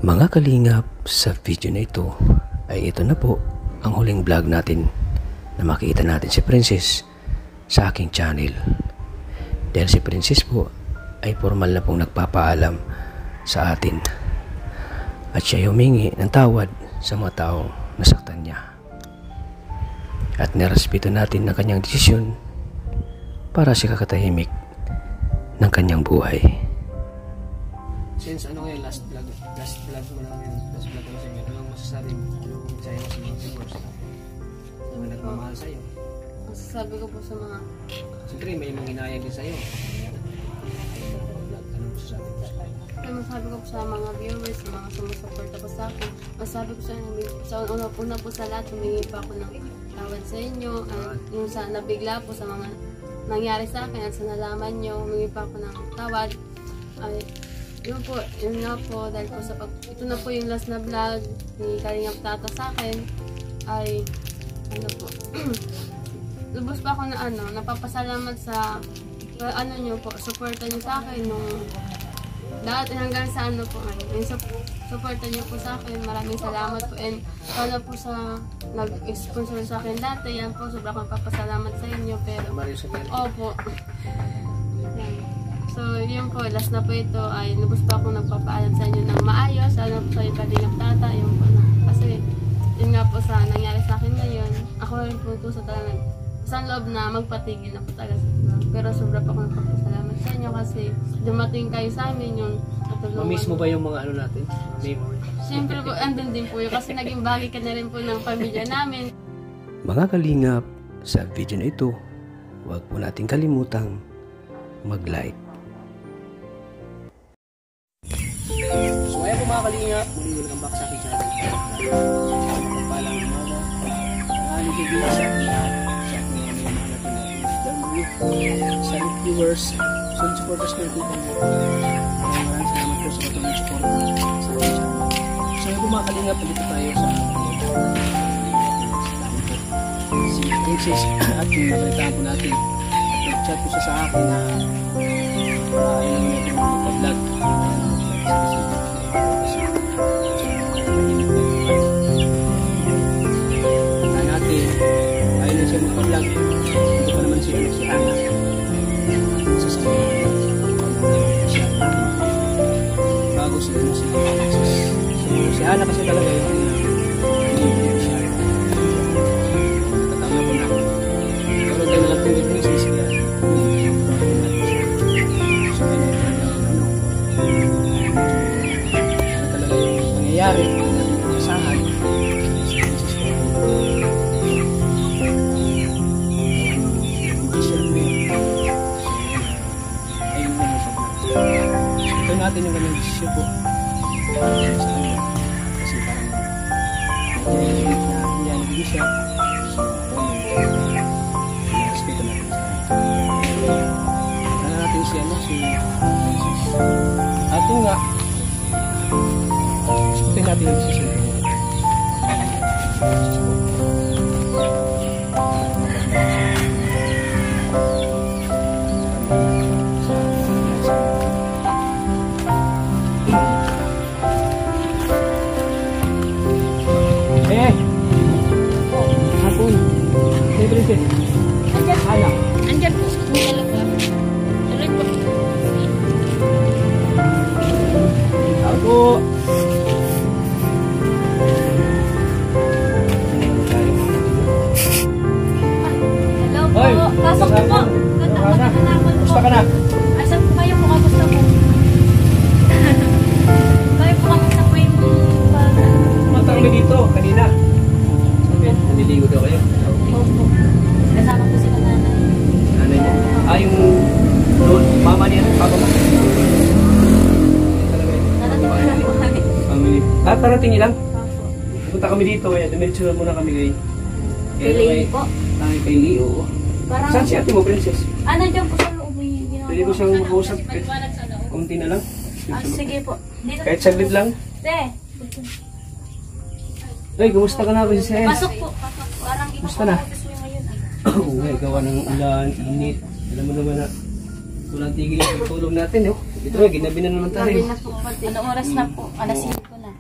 Mga kalingap, sa video na ito ay ito na po ang huling vlog natin na makita natin si Princess sa aking channel. Dahil si Princess po ay formal na pong nagpapaalam sa atin at siya humingi ng tawad sa mga taong nasaktan niya. At nirespeto natin ang kanyang desisyon para siya kakatahimik ng kanyang buhay. Since ano ngayon, last vlog mo na ngayon, last vlog mo sa inyo, anong masasabi mo? Anong sa'yo sa mga viewers? Sa mga nagmamahal sa'yo? Masasabi ko po sa mga... Siyempre, may mga inayag din sa'yo. Anong masasabi mo sa kanila? Kaya masasabi ko po sa mga viewers, sa mga sumusuporta po sa akin, masasabi ko sa una po sa lahat, humingi pa ako ng tawad sa inyo, at yung sa nabigla po sa mga nangyari sa akin at sa nalaman nyo, humingi pa ako ng tawad. Ay, yun na po, dahil po sa ito na po yung last na vlog ni Kalingap Tata sa akin, ay, ano po, lubos pa ako na napapasalamat sa, nyo po, supporta nyo sa akin, nung, lahat hanggang sa po, yung supporta nyo po sa akin, maraming salamat po, and, sana po sa, nag-sponsor sa akin dati, yan po, sobrang akong papasalamat sa inyo, pero, opo, so, yun po, last na po ito ay lubos pa akong nagpapaalam sa inyo ng maayos. Sana po sa iyo Kalingap Tata, yun po na. Kasi, yun nga po sa nangyari sa akin ngayon, ako rin po ito sa talagang sa loob na magpatigil na po talaga. Pero sobra pa akong nagpapasalamat sa inyo kasi dumating kayo sa amin yung natulungan. Mamiss mo ba yung mga ano natin? Memory? Siyempre po, andun din po yun kasi naging bagay ka na rin po ng pamilya namin. Mga kalingap, sa video na ito, huwag po natin kalimutang mag-like. So ayan po mga kalingap, muli welcome back sa aking channel. Palang umaga, nagiging sa aking lahat, sa aking mga silent viewers, solid supporters na ito po. Maraming salamat po sa patuloy support sa aking channel. So ayan po mga kalingap, dito tayo sa si Princess at yung nabalitaan po natin at nag-chat po siya sa akin na ayaw natin mag-vlog. Natin ayaw na siya mag-vlog, hindi pa naman siya si Hana sasabihin siya bago sila na si Princess. So si Hana kasi talaga yung hindi siya tatang na po na pero tayo nalang yung Princess kaya talaga yung nangyayari natin asahan ito natin yung ganang desisyon po sa kanya kasi parang nag-edit na yan hindi siya so respeto natin sa kanya natin siya si at nga respetin natin yung desisyon Andyan po sa talaga. Tuloy po. Ako. Hello po. Pasok po po. Gusto ka na? Asan po kayo po? Kamusta po? Kayo po kamusta po yung Mata kami dito, kanina. Sabi, naliligo daw kayo. Opo. Kasama po sila nanay. Nanay mo? Yung mama niya, papa mo? Narating po kami. Family. Parating niyo lang? Opo. Punta kami dito, dumiretso muna kami kay Piliin po. Kay Leo. Saan si ate mo, Princess? Nandiyan po sa loob. Pwede ko siyang makausap. Kunti na lang. Sige po. Kahit saglit lang. Ay, kumusta ka na, Princess? Pasok po. Parang Kumusta na? Oo, gawa ng ulan, init. Alam mo naman na walang tigil yung tulong natin, Dito na, ginabi na naman tayo. Gabi na po pati. Anong oras na po? Alas 5 na.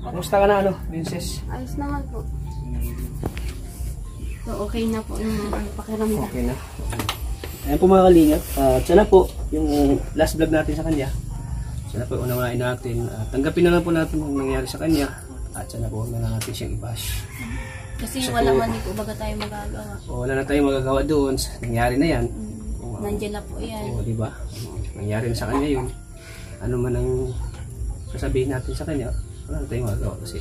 Kumusta ka na Princess? Ayos naman po. So, okay na po yung pakiramdam. Okay na. Ayan po mga kalingap. Sana po, yung last vlog natin sa kanya, sana po unawain natin. Tanggapin na lang po natin yung nangyari sa kanya. At sana po na natin siyang i-bash. Kasi wala man din po baga tayo magagawa. O wala na tayong magagawa doon. Nangyari na yan. Nandiyan na po yan. O diba? Nangyari na sa kanya yun. Ano man ang sasabihin natin sa kanya, wala na tayong magagawa. Kasi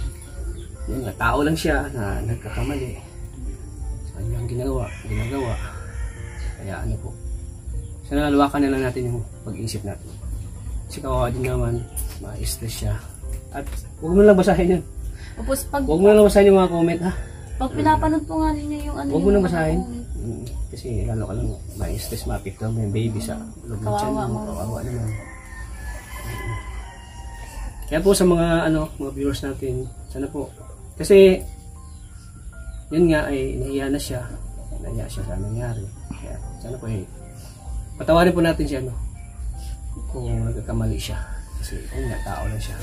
yun nga, tao lang siya na nagkakamali. Sa kanyang ginagawa. Kaya ano po. Sana naluwakan na lang natin yung pag-iisip natin. Kasi kawawa din naman, ma-stress siya. At huwag mo lang basahin yun. Tapos Huwag mo lang basahin yung mga comment ha. pag pinapanood po nga ninyo yung ano. Huwag mo yung lang basahin. mga comment. Kasi lalo ka lang ma-stress, ma-apekto mo yung baby sa loob ng tiyan mo. Kawawa naman. Kaya po sa mga mga viewers natin, sana po. Kasi yun nga ay nahiya na siya. Nahiya siya sa nangyari. Kaya sana po patawarin po natin siya kung nagkakamali siya. Kasi yun nga, tao lang siya.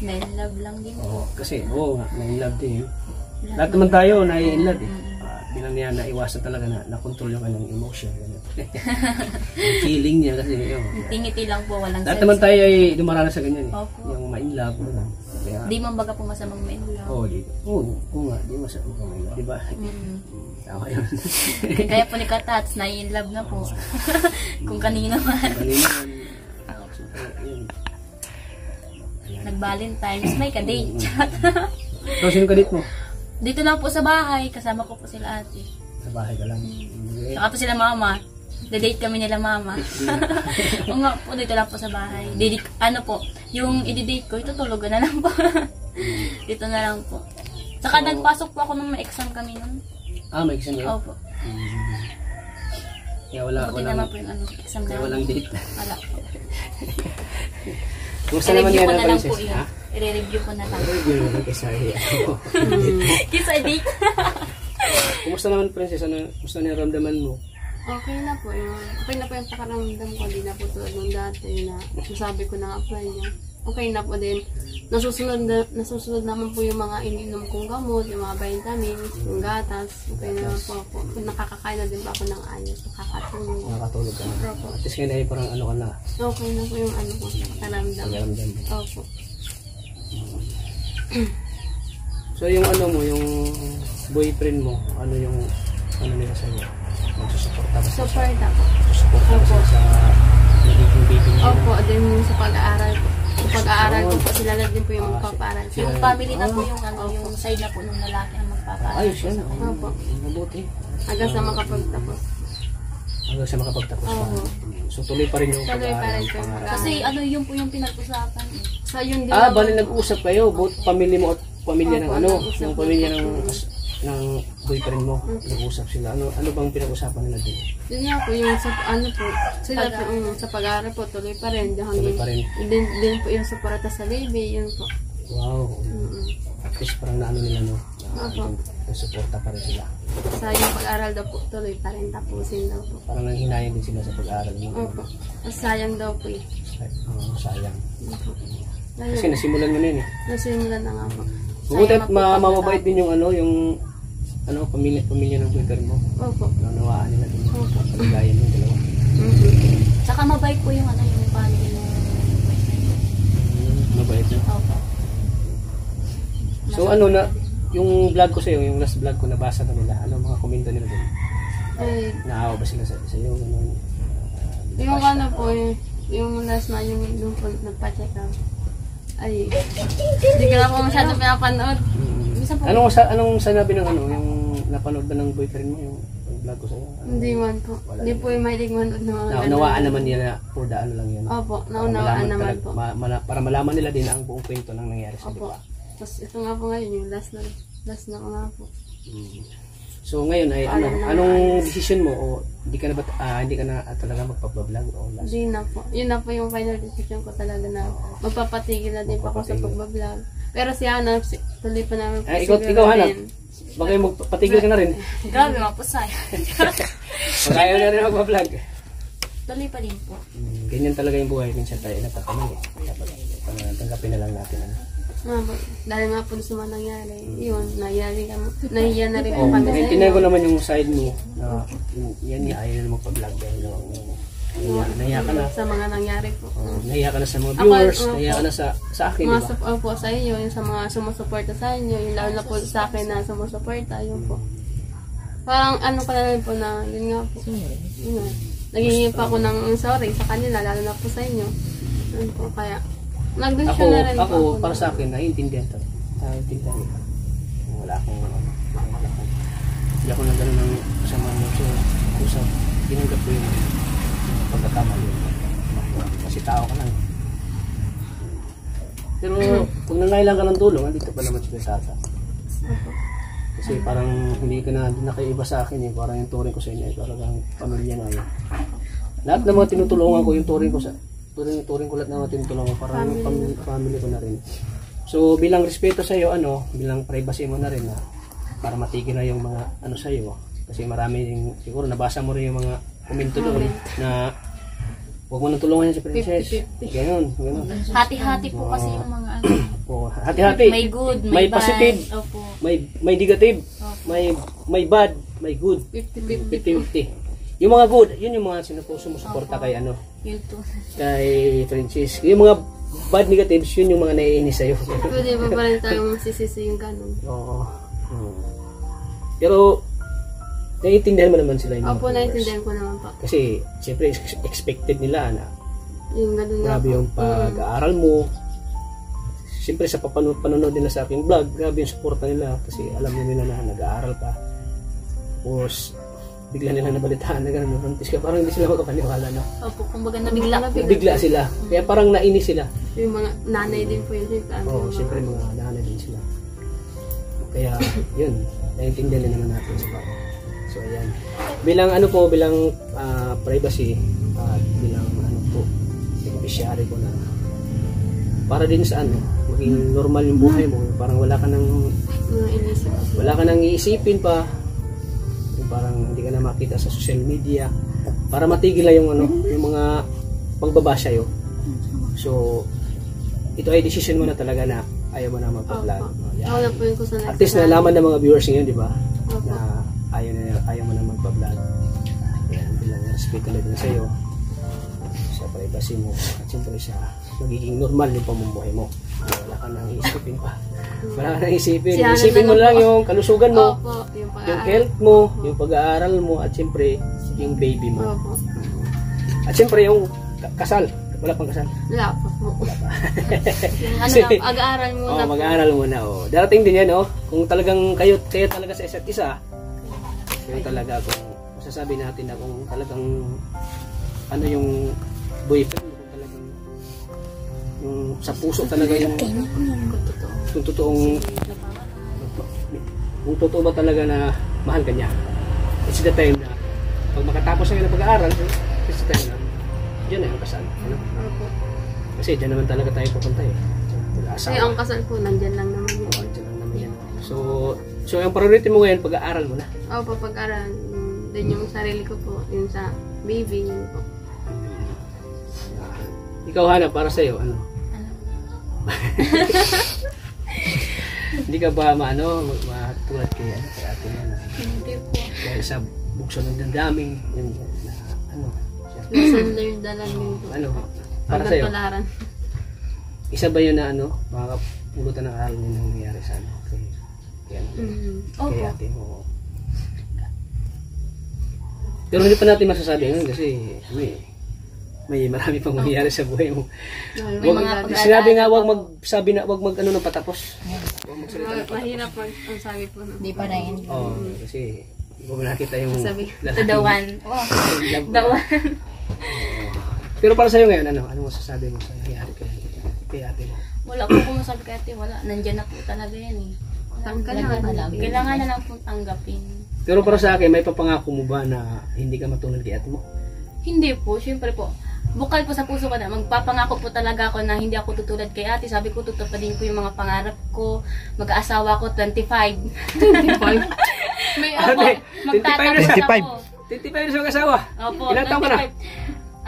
Na-love lang din po. Kasi nga, na-in-love din. Lahat naman tayo na-in-love bilang niya naiwasan talaga na nakontrol yung kanyang emotion. Yung feeling niya kasi yun. Tingiti lang po, walang Lahat naman tayo ay dumaranas sa ganyan Opo. Yung ma-in-love. Kaya, Di man baga po masamang may love. oo nga, di masama ka may diba? Tama yun. Kaya po ni Katats, na-in-love na po. Kung kanino man. Kanina yun. Nag-Valentine's, may ka-date. So, sino ka date mo? Dito lang po sa bahay, kasama ko po sila ate. Sa bahay ka lang. Saka po sila mama. De-date kami nila mama. O nga po, dito lang po sa bahay. Yung i-date ko, itutulugan na lang po. Dito na lang po. Saka nagpasok po ako nung may exam kami nun. May exam kayo? Opo. Kaya Buti naman po yung exam kaya na. walang date. Wala po. Kumusta naman I-review yan ko na lang po Princess? yun. I-review ko na lang. Review naman kay Sahi. Kisa date. Kumusta naman Princess? Kumusta na ramdaman mo? Okay na po yung pakaramdam ko. Hindi na po tulad nung dati na nasabi ko na apply niya. Okay na po din. Nasusunod naman po yung mga ininom kong gamot, yung mga vitamins, yung gatas. Okay naman po ako. Nakakakain na din pa ako ng ayos. Nakakatulog. Nakakatulog ka na. Opo. At least ngayon ay parang ka na. Okay na po yung ko, pakaramdam. Pagkaramdam mo. Opo. So yung yung boyfriend mo, yung nila sa'yo? Magsusuporta ka sa Support ako. susuporta ka sa nagiging baby niya? Opo, din yung sa pag-aaral ko. Sa pag-aaral ko po, sila na din po yung magpapaaral. Yung family na po yung side na po ng lalaki ang magpapaaral. Ayos yan. Opo. Mabuti. Hanggang sa makapagtapos. Hanggang sa makapagtapos pa. Oo. So tuloy pa rin yung Tuloy pa rin pag-aaral. po yung pag-aaral. Kasi yun po yung pinag-usapan. Sa yun din. Bali nag-uusap kayo, both family mo at pamilya ng Opo, nag-usap yung pamilya ng boyfriend mo, nag-uusap sila. Ano bang pinag-usapan nila din? Yun nga po, yung sa po, sila po, sa pag-aaral po, tuloy pa rin. Tuloy pa rin. Din po yung suporta sa baby, yun po. Wow. At least parang naano nila Opo. suporta pa rin sila. Sa yung pag-aaral daw po, tuloy pa rin, tapusin daw po. Parang nanghinayang din sila sa pag-aaral mo. Opo. Sayang daw po eh. Sayang. Opo. Kasi nasimulan mo na yun eh. Nasimulan na nga po. Buti at Sayang po mababait din yung pamilya ng boyfriend mo. Opo. Nanawaan nila din. Opo. Pagaya mo yung dalawa. Saka mabait po yung yung family ng boyfriend ko. Mabait na. Opo. So yung vlog ko sa'yo, yung last vlog ko, nabasa na nila. Ano mga komento nila din? Ay, Naawa ba sila sa'yo? yung po, yung last na yung nung po nagpa-check up. Ay, hindi ko na po masyado pinapanood. Minsan po, Anong sanabi ng yung napanood ba ng boyfriend mo yung vlog ko sa'yo? hindi man po. Hindi po yung mahilig manood ng mga ganun. Naunawaan naman nila na for the ano lang yun. Opo, naunawaan naman po. Para malaman nila din ang buong kwento ng nangyari sa Opo. diba? Tapos ito nga po ngayon, yung last na nga po. So ngayon ay anong decision mo o hindi ka na talaga magpa-vlog o last? Hindi na po. Yun na po yung final decision ko talaga na magpapatigil na din po ako sa pagbablog. Pero si Hana, tuloy pa namin po. Ikaw Hana, baka magpatigil ka na rin. Grabe, mapusay. Pag ayaw na rin magpa-vlog. tuloy pa din po. Ganyan talaga yung buhay. Minsan tayo nagkakamali. Dapat tanggapin na lang natin. Ano? Dahil nga po sa mga nangyari, yun, nahiya na rin po Oh, kami sa naiintindihan inyo. ko naman yung side mo na yan niya ayaw na magpa-vlog dahil nahiya ka na. Sa mga nangyari po. Nahiya ka na sa mga Ako, viewers, opo. nahiya ka na sa akin, di Mga ba? po sa inyo, yung sa mga sumusuporta sa inyo, yung lalo na po sa akin na sumusuporta, yun po. Parang ano pa na rin po na, yun nga po. Yun nga. Nagingin pa ako ng sorry sa kanila, lalo na po sa inyo. Yun po, kaya nag-desisyon na rin po Ako, para sa akin, naiintindihan to. Naiintindihan ko. Wala akong, hindi ako na gano'n ng kasama mo. So, usap, ginanggap ko yung pagkakamali. Kasi tao ka lang. Pero, kung nangailan ka ng tulong, andito pa naman si Tata. Kasi parang hindi ka na nakaiba sa akin eh. Parang yung turing ko sa inyo, parang pamilya na yun. Lahat ng mga tinutulungan ko, yung turing ko sa turing ko lahat ng mga tinutulungan ko, parang family ko na rin. So bilang respeto sa iyo, bilang privacy mo na rin na para matigil na yung mga sa iyo. Kasi maraming siguro nabasa mo rin yung mga komento doon na huwag mo nang tulungan yan si Princess. Ganon. Hati-hati po kasi yung mga ano. Hati-hati. May good, may bad. positive. Opo. May negative. May bad, may good. 50-50. 50-50. Yung mga good, yun yung mga sumusuporta kay Yun to. kay Princess. Yung mga bad negatives, yun yung mga naiinis sa'yo. Pwede ba pa rin tayong masisisi yung ganun? Oo. Pero, naiintindihan mo naman sila yung mga Opo, viewers. naiintindihan ko naman pa. Kasi, siyempre, expected nila na Yung ganun nga grabe po. yung pag-aaral mo. Siyempre, sa panonood nila sa aking vlog, grabe yung suporta nila. Kasi alam nila na nag-aaral ka. Tapos, bigla nila nabalitaan na gano'n, buntis ka. Parang hindi sila makapaniwala na. Opo, kumbaga nabigla. Bigla sila. Kaya parang nainis sila. Yung mga nanay din po yun. Oo, siyempre mga nanay din sila. Kaya, yun, naiintindihan din naman natin sa baka. So, ayan. Bilang bilang privacy, bilang beneficiary ko na, para din sa maging normal yung buhay mo, parang wala ka nang iisipin pa, yung parang hindi ka na makita sa social media, para matigil na yung yung mga pagbabash sa'yo. So, ito ay decision mo na talaga na ayaw mo na magpa-vlog. Ako na po yung kusa na. At least nalaman ng mga viewers ngayon, di ba? Opo. Na ayaw mo na magpa-vlog. Yan, bilang respeto na din sa'yo, sa privacy mo, at siyempre sa magiging normal yung pamumuhay mo. Wala ka nang isipin pa. Wala ka nang isipin. Si Hana Isipin mo na lang po. yung kalusugan mo, Opo, yung yung pag-aaral. health mo, yung pag-aaral mo, at siyempre yung baby mo. Opo. At siyempre yung kasal. Wala pang kasal. Wala pa po. Yung ano Kasi- na, Mag-aaral muna po. Mag-aaral muna. Darating din yan, kung talagang kayo talaga sa isa't isa, yun talaga kung masasabi natin na kung talagang yung boyfriend mo, kung talagang yung sa puso talaga yung totoong kung totoo ba talaga na mahal ka niya. It's the time na pag makatapos na ng pag-aaral, it's the time na yun na yung kasal. Opo. Kasi dyan naman talaga tayo pupunta eh. Wala Kasi asawa. ang kasal po, nandyan lang naman yun. Dyan lang naman yan. So yung priority mo ngayon, pag-aaral mo na. Opo, pag-aaral. Din yung sarili ko po, yung sa baby, yun po. Ikaw, Hana, para sa'yo, hindi ka ba matulad kay ate mo na hindi po. dahil sa bukso ng damdaming, yun, na Lesson learned na lang yun po. para sa'yo, Pagpapalaran. isa ba yun na makakapulutan ng aral yun ang nangyari sa kay Opo. ate mo? Pero hindi pa natin masasabi ngayon kasi may marami pang mangyayari sa buhay mo. May mga Sinabi nga wag ng patapos. Mahirap ang sabi po. Hindi pa na yun. Kasi hindi ko nakita yung Sabi. To the one. Oh, the one. Pero para sa'yo ngayon, ano masasabi mo sa nangyari kay ate mo? Wala po kung masabi kay ate, wala. Nandyan na po talaga yan eh. Kailangan na lang po tanggapin. Pero para sa akin, may papangako mo ba na hindi ka matulad kay ate mo? Hindi po, syempre po. Bukal po sa puso ko na, magpapangako po talaga ako na hindi ako tutulad kay ate. Sabi ko, tutupadin ko yung mga pangarap ko. Mag-aasawa ko, 25. May Ate, magtatapos 25. ako. 25 na sa mag-asawa. Opo, Ilang taon ka na?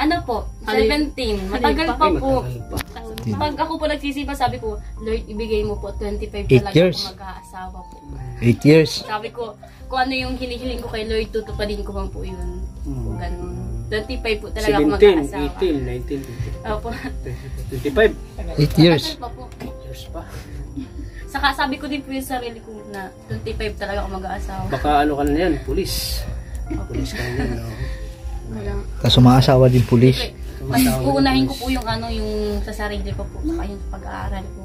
Ano po, 17. Matagal pa Ay, po. matagal pa. Pag ako po nagsisimba, sabi ko, Lord, ibigay mo po 25 8 talaga years. ako mag-aasawa po. 8 years. Sabi ko, kung ano yung hinihiling ko kay Lord, tutupadin ko man po yun. Mm. Ganun. 25 po talaga ako 17, mag-aasawa. 18, 19, Opo. 25 8 years. Matagal pa po. years pa. Saka sabi ko din po yung sarili ko na 25 talaga ako mag-aasawa. Baka ano ka na yan, pulis. Pulis ka na yan, no? Walang. Tapos umaasawa din pulis. Mas uunahin ko po yung ano, yung sa sarili ko po, saka yung pag-aaral ko.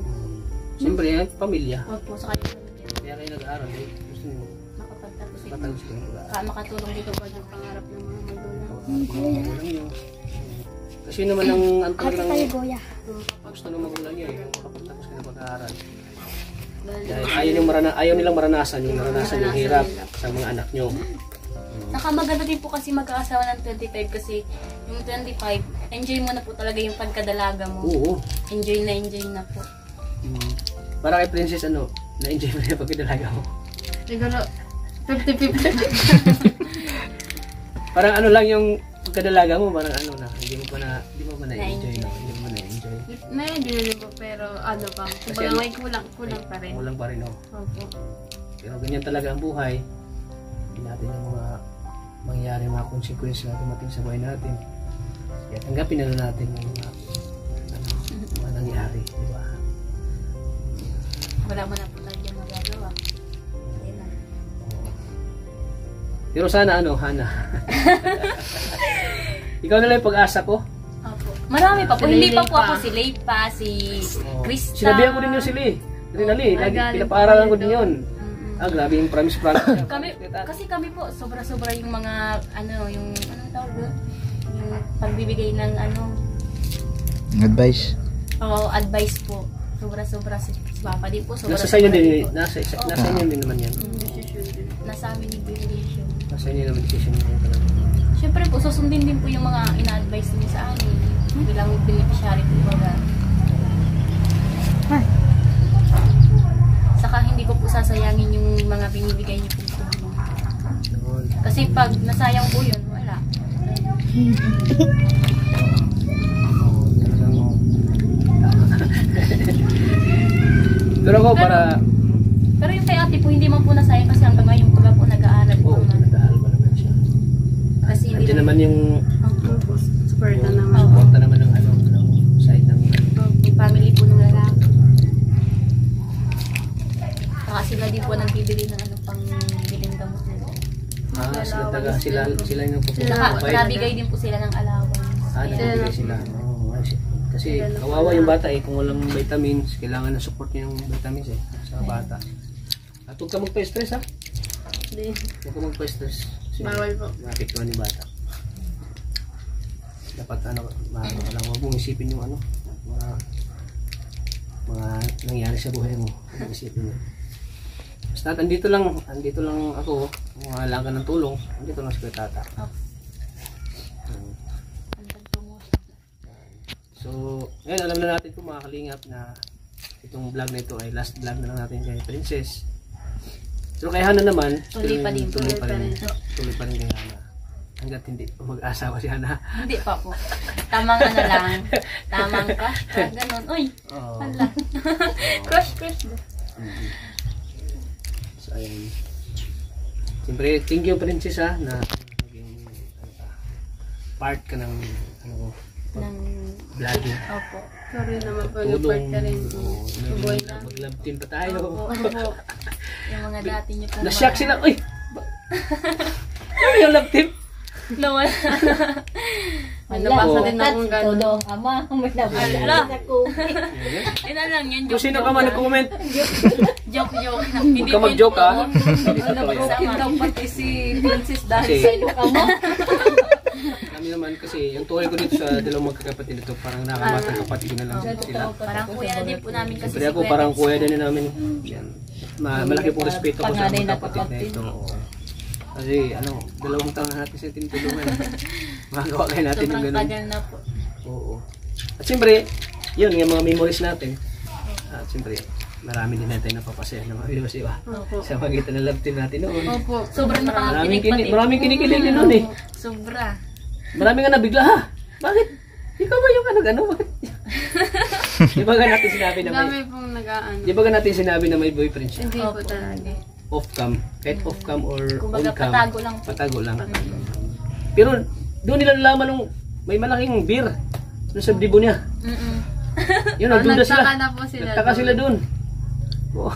Siyempre, yan, pamilya. Opo, saka yung pamilya. Kaya kayo nag-aaral, eh. Gusto nyo, Makapagtapos ito. matapos kayo mag-aaral. Saka makatulong dito po yung pangarap ng mga magulang. Magulang nyo. Kasi naman ang talagang gusto ng magulang nyo, yung makapagtapos kayo mag-aaral. Dahil ayaw nilang maranasan yung hirap sa mga anak nyo. Saka maganda din po kasi mag-aasawa ng 25 kasi yung 25, enjoy mo na po talaga yung pagkadalaga mo. Oo. Enjoy na po. Para kay Princess, na-enjoy mo na yung pagkadalaga mo. Siguro, 50-50. Parang ano lang yung pagkadalaga mo, parang hindi mo pa na-enjoy. Hindi mo na-enjoy. Medyo na po, pero ano pa. Kumbaga may kulang pa rin. Kulang pa rin, Opo. Pero ganyan talaga ang buhay. Hindi natin yung mga mangyayari, mga consequence na dumating sa buhay natin. Kaya tanggapin na natin yung mga nangyari, di ba? Wala mo na po tayo magagawa. Hindi na. Pero sana Hana. Ikaw na lang yung pag-asa ko. Opo. Marami pa po. Si Hindi pa Leila po pa. ako si Leipa, si Krista. Sinabihan ko din yung sili. Rinali, lagi pinapaaralan ko din yun. Grabe yung promise niya. Kasi kami po, sobra-sobra yung mga, yung tawag doon? Yung pagbibigay ng Advice. advice po. Sobra-sobra si Papa din po. Nasa sa inyo din, nasa inyo din naman yan. Nasa amin ni Benicio. Nasa inyo naman decision niyo talaga. Siyempre po, susundin din po yung mga ina-advise niyo sa amin. Bilang beneficiary po baga. Saka hindi ko po sasayangin yung mga binibigay niyo po. Kasi pag nasayang po yun, wala. Pero ako Pero yung kay ate po, hindi man po nasayang kasi hanggang ngayon pag po nag-aaral po. nag-aaral ba naman siya? Kasi hindi Nandiyan naman yung Support na naman. suporta naman ng side ng yung family po ng lalaki. Saka sila din po nagbibili ng pang biling gamot nila. sila yung pupunta. Saka nabigay din po sila ng allowance. Nagbibigay sila. Kasi kawawa yung bata kung walang vitamins, kailangan ng support niya yung vitamins sa bata. At huwag ka magpa-stress ha. Hindi. Huwag ka magpa-stress. Bawal po. Maapektuhan yung bata. Dapat huwag mong isipin yung mga nangyari sa buhay mo. Huwag isipin mo. Basta andito lang ako, kung kailangan ka ng tulong, andito lang si Kuya Tata. So, ngayon alam na natin kung mga kalingap na itong vlog na ito ay last vlog na lang natin kay Princess. Pero kay Hana naman, Tuloy pa din. Tuloy pa rin kay Hana. Hanggat hindi mag-asawa si Hana. Hindi pa po. Tamang lang. Tamang crush. Ganon. Uy. Hala. Crush. So, ayun. Siyempre, thank you Princess na naging part ka ng Ng vlogging. Opo. Sorry naman po, nag-part ka rin. Suboy na. Mag-love team pa tayo. Opo. Yung mga dati niyo po. Na-shock sila. Uy! Ano yung love team? Nawala. Nabasa din akong gano'n. Todo, ama, may Ala. nabasa ako. Yun na lang yan. Kung sino ka man nag-comment, Joke. huwag ka mag-joke ha. Broken daw pati si Princess dahil Kasi- sa iyo ka mo. Kami naman kasi, yung tuloy ko dito sa dalawang magkakapatid ito, parang nakamatang kapatid ko na lang sila. Parang kuya na din po namin kasi Siyempre ako, parang kuya din namin. Yan. Malaki pong respeto ko sa Panganay mga na kapatid na kapatid. ito. Kasi, 2 taon na natin sa tinutulungan. Magagawa kayo natin yung sobrang ganun. tagal na po. Oo. At siyempre, yun, yung mga memories natin. At siyempre, marami din natin napapasaya ng mga viewers, diba? Opo. Sa magitan ng love team natin noon. Sobrang nakakakilig pati. Maraming kinikilig din noon eh. Sobra. Marami nga nabigla ha. Bakit? Ikaw ba yung ano? Bakit? Di ba nga natin sinabi na may... Dami pong nag-aano. Di ba nga natin sinabi na may boyfriend siya? Hindi po talaga. Off-cam. Kahit off-cam or Kumbaga, on-cam. patago lang po. Patago lang. Pero doon nila nalaman nung may malaking beer doon sa dibo niya. Yun, nagduda sila. Nagtaka na po sila. Nagtaka sila doon. Oh.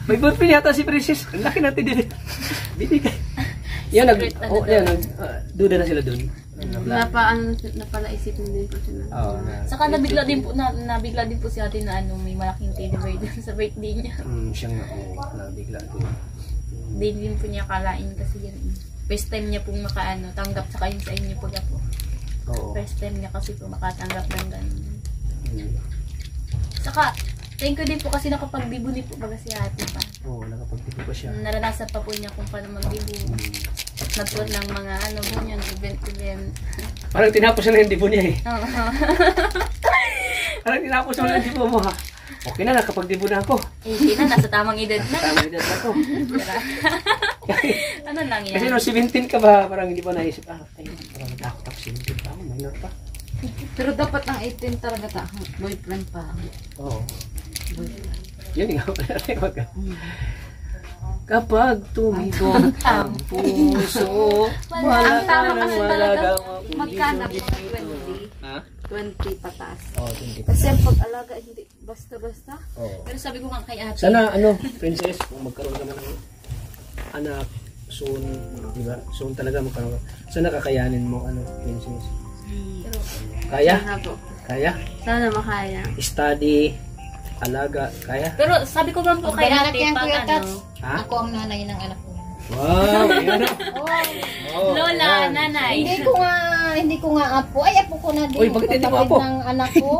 May boyfriend yata si Princess. Ang laki natin din. Bibigay. Yan, duda na sila doon. Napalaisipin din po sila. Saka nabigla din po si ate na may malaking teddy bear dun sa birthday niya. Siyang nabigla doon. Din po niya kalain kasi yan. First time niya pong tanggap sa kayo sa inyo po na po. Oo. First time niya kasi po makatanggap ng ganun. Saka, thank you din po kasi nakapag-dibuni po baga si ate pa. Oo, nakapag-tipo pa siya. Naranasan pa po niya kung paano mag-dibu. Nagpuot ng mga ganyan, event. Parang tinapos na yung dibo niya eh. Oo. Parang tinapos na yung dibo mo ha. Okay na, nakapag-dibo na ako. Hindi na, nasa tamang edad na. Tama edad na ako. Ano lang yan? Kasi nung 17 ka ba, parang hindi pa naisip, ayun, parang natakot ako 17 pa ako, minor pa. Pero dapat ang 18 talaga boyfriend pa. Oo. Yun nga pala. Kapag tumigong ang puso, wala ka nang malagawa. Magkana po 20? Ha? 20 patas. Oo, 20 pa. Kasi ang pag-alaga hindi basta-basta. Oo. Pero sabi ko nga kay ate. Sana, Princess, kung magkaroon ka man ng anak, soon, di ba? Soon talaga magkaroon ka. Sana kakayanin mo, Princess. Pero, Kaya? sana po. Kaya? Sana makaya. Study, alaga, kaya? Pero sabi ko lang po kay Anak ate, yan, pag Kuya Tats. Ha? Ako ang nanay ng anak ko. Wow! Yan Oh, Lola, yan. nanay. Hindi ko nga apo. Ay, apo ko na din. Uy, bakit hindi mo apo? Kapatid ng anak ko.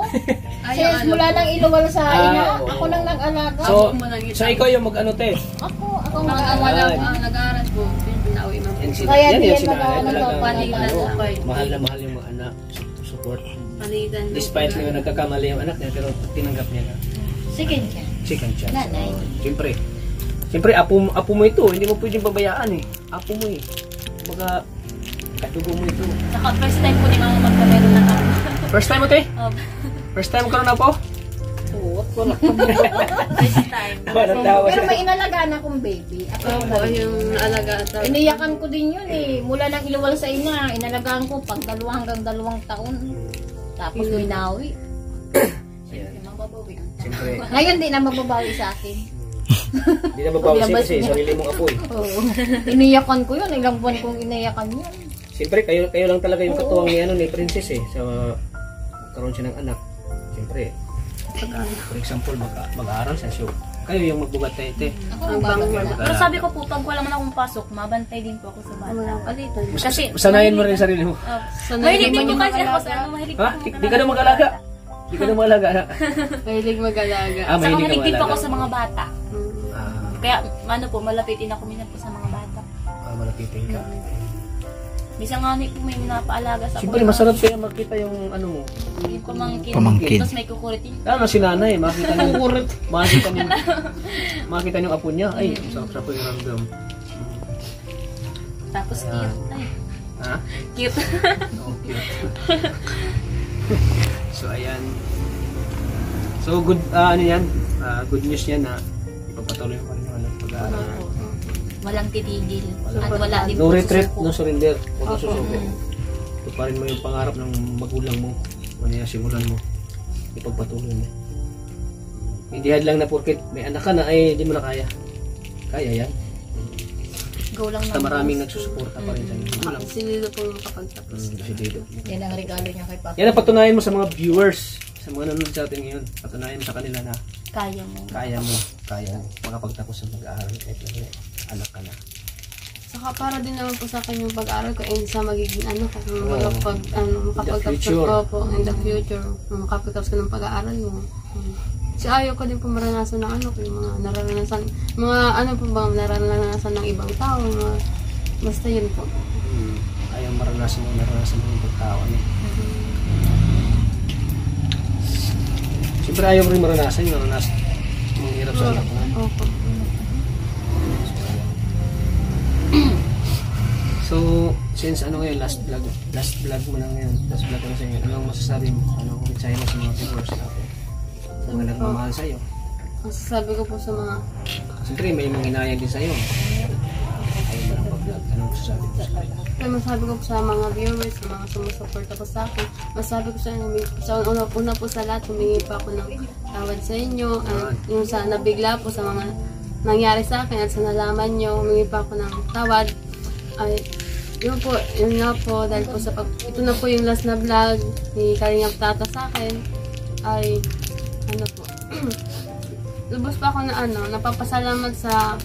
Since mula lang iluwal sa ina, oo. ako nang nag-alaga. So ikaw yung mag-ano, te? Ako Mga mag-alaga. wala nag-aaral po, pinauwi mo. Kaya yan di yung yan sinanay mag-ano, talaga. palitan Ano, support. mahal na mahal yung mga anak. Support. Palitan. Despite na nagkakamali yung anak niya, pero tinanggap niya na Second siya. second chance. Nanay. Siyempre, apo mo ito. Hindi mo pwedeng babayaan eh. Apo mo eh. Kumbaga, katugo mo ito. Saka first time po ni mama magkameron ng apo. First time mo, te? Oh, First time ka na po? Oo, wala first time. Natawa Pero siya. may inalagaan akong baby. Opo, yung alaga at Iniyakan ko din yun eh. Mula nang iluwal sa ina, inalagaan ko pag 2 hanggang 2 taon. Tapos minawi. Ayan. Mababawi. Siyempre, Ngayon di na magbabawi sa akin. hindi na mabawas yun kasi sarili mong apo eh. Oo. Iniyakan ko yun. Ilang buwan kong iniyakan yun. Siyempre, kayo lang talaga yung katuwang ni Princess eh. Sa karoon siya ng anak. Siyempre, for example, mag-aaral siya. So, kayo yung magbugat tayo, te. Ako nagbabawi. Pero sabi ko po, pag wala man akong pasok, mabantay din po ako sa bata. palitan. Kasi, Sanayin mo rin yung sarili mo. mahilig din po kasi ako sa mahilig Ha? po Di ka na mag-alaga. Di ka na mag-alaga. Mahilig mag-alaga. Ah, Saka mahilig mahilig ka din po ako mag-alaga. sa mga bata. Ah, Kaya, malapitin ako minsan po sa mga bata. malapitin ka. Minsan nga po may napaalaga sa Siyempre, masarap kaya makita yung ano mo. Yung pamangkin. Pamangkin. Tapos may kukulitin. Lalo si nanay, makita niyo. Makita niyo yung apo niya. Ay, sarap po yung ramdam. Tapos cute. Ay, Ha? cute. Okay. So, ayan. So, good, ano yan? Good news yan na ipagpatuloy mo pa rin yung pag-aaral. Walang titigil. At wala din No po retreat, susuko. no surrender. Huwag ka susuko. Tuparin mo yung pangarap ng magulang mo. Ano yung simulan mo. Ipagpatuloy mo. Hindi hadlang na porket may anak ka na, ay hindi mo na kaya. Kaya yan. Go lang Basta ng maraming Diyos. nagsusuporta pa rin sa inyo. Yun lang. Sinilo po makapagtapos. Kasi dito. Yan ang regalo niya kay Papa. Yan ang patunayan mo sa mga viewers. Sa mga nanonood sa atin ngayon. Patunayan mo sa kanila na Kaya mo. kaya mo makapagtapos ng pag-aaral kahit na anak ka na. Saka para din naman po sa akin yung pag-aaral ko, hindi sa magiging kasi makapagtapos future. ko po in the future. Makapagtapos ko ng pag-aaral mo. Kasi ayaw ko din po maranasan ng yung mga nararanasan, nararanasan ng ibang tao, basta yun po. Ayaw maranasan mo yung pagkao. Siyempre ayaw mo rin maranasan yung hirap sa anak mo. Opo. So, since ano ngayon, last vlog mo na ngayon, last vlog mo na sa inyo, anong masasabi mo? Anong mensahe mo sa mga viewers natin? Sa mga nagmamahal sa'yo? Ang sasabi ko po sa mga Siyempre, may mga hinayang din sa'yo. Ayaw mo lang pag-vlog. Anong masasabi mo sa kanila? Kaya masabi ko po sa mga viewers, sa mga sumusuporta po sa akin, masabi ko sa inyo, una po sa lahat, humingi pa ako ng tawad sa inyo, at yung sa nabigla po sa mga nangyari sa akin at sa nalaman nyo, humingi pa ako ng tawad. Ay, yun na po, dahil po sa ito na po yung last na vlog ni Kalingap Tata sa akin, ay, ano po, lubos pa ako na napapasalamat sa,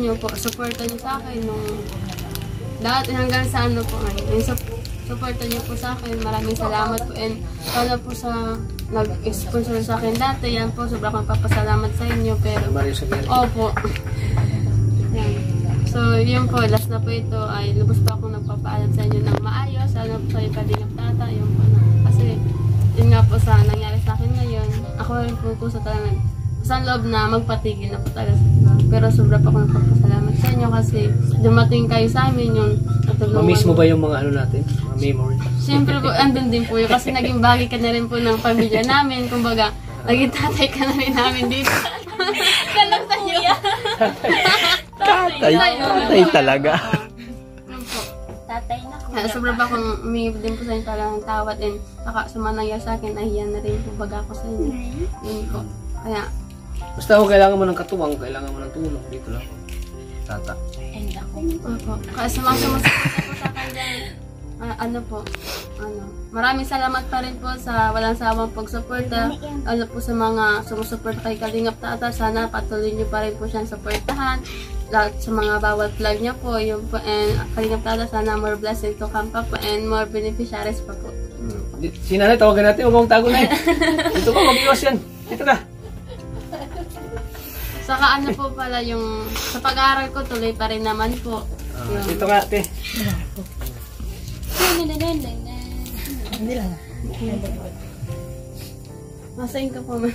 nyo po, supporta nyo sa akin nung dati hanggang sa po ngayon. Yung supporta nyo po sa akin, maraming salamat po, and para po sa nag-sponsor sa akin dati, yan po, sobrang papasalamat sa inyo, pero, opo. Yan. So, yun po, last na po ito, ay lubos pa akong nagpapaalam sa inyo ng maayos, sana po sa iyo Kalingap Tata, yun po na. Kasi, yun nga po sa nangyari sa akin ngayon, ako rin po sa talagang sa loob na magpatigil na po talaga. Pero sobra pa akong nagpapasalamat sa inyo kasi dumating kayo sa amin yung natulungan. Mamiss mo ba yung mga ano natin? Mga memory? Siyempre po, andun din po yun kasi naging bagay ka na rin po ng pamilya namin. Kumbaga, naging tatay ka na rin namin dito. Kalang sa iyo. Tatay talaga. Tatay na ko. Kaya sobra pa akong umiib din po sa inyo talagang tawad, and saka sa mga nangyari sa akin, nahiyan na rin po baga ako sa inyo. Yun po. Kaya, Basta kung kailangan mo ng katuwang, kailangan mo ng tulong, dito lang. Tata. And ako. opo. Kaya sa mga sumusuporta po sa akin dahil, maraming salamat pa rin po sa walang sawang pagsuporta. Ano po sa mga sumusuporta kay Kalingap Tata, sana patuloy niyo pa rin po siyang suportahan. Lahat sa mga bawat vlog niya po, yun po, and Kalingap Tata, sana more blessings to come pa po, and more beneficiaries pa po. Si nanay, tawagan natin, huwag mong tago na eh. Dito ka, mag-iwas yan. Dito ka. Saka ano po pala yung, sa pag-aaral ko, tuloy pa rin naman po. Yung, Dito ka, te. Hindi lang. masayin ka po, ma'am.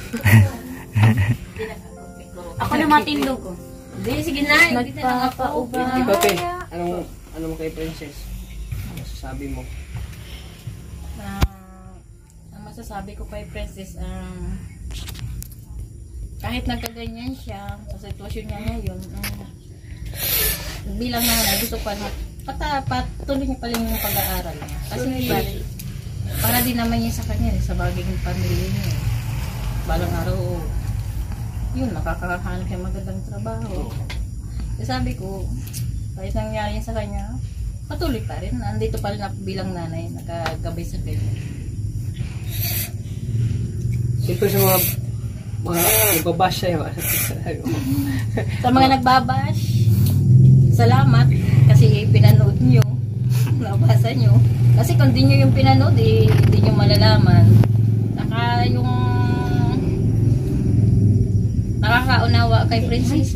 Ako na matindog ko. Hindi, sige na. Nagpapauba. Ikaw, te. Ano mo kay Princess? Ano sasabi mo? Ang masasabi ko kay Princess, kahit nagkaganyan siya sa sitwasyon niya ngayon, bilang nanay, gusto ko na patuloy niya pa rin yung pag-aaral niya. Kasi para din naman niya sa kanya, sa baging pamilya niya. Balang araw, yun, makakahanap siya magandang trabaho. Kasi sabi ko, kahit nangyari sa kanya, patuloy pa rin. Andito pa rin ako bilang nanay, nakagabay sa kanya. Siyempre sa mga nagbabash siya yun. Sa mga nagbabash, salamat kasi pinanood nyo, nabasa nyo. Kasi kung di nyo yung pinanood, di nyo malalaman. Saka yung nakakaunawa kay Princess,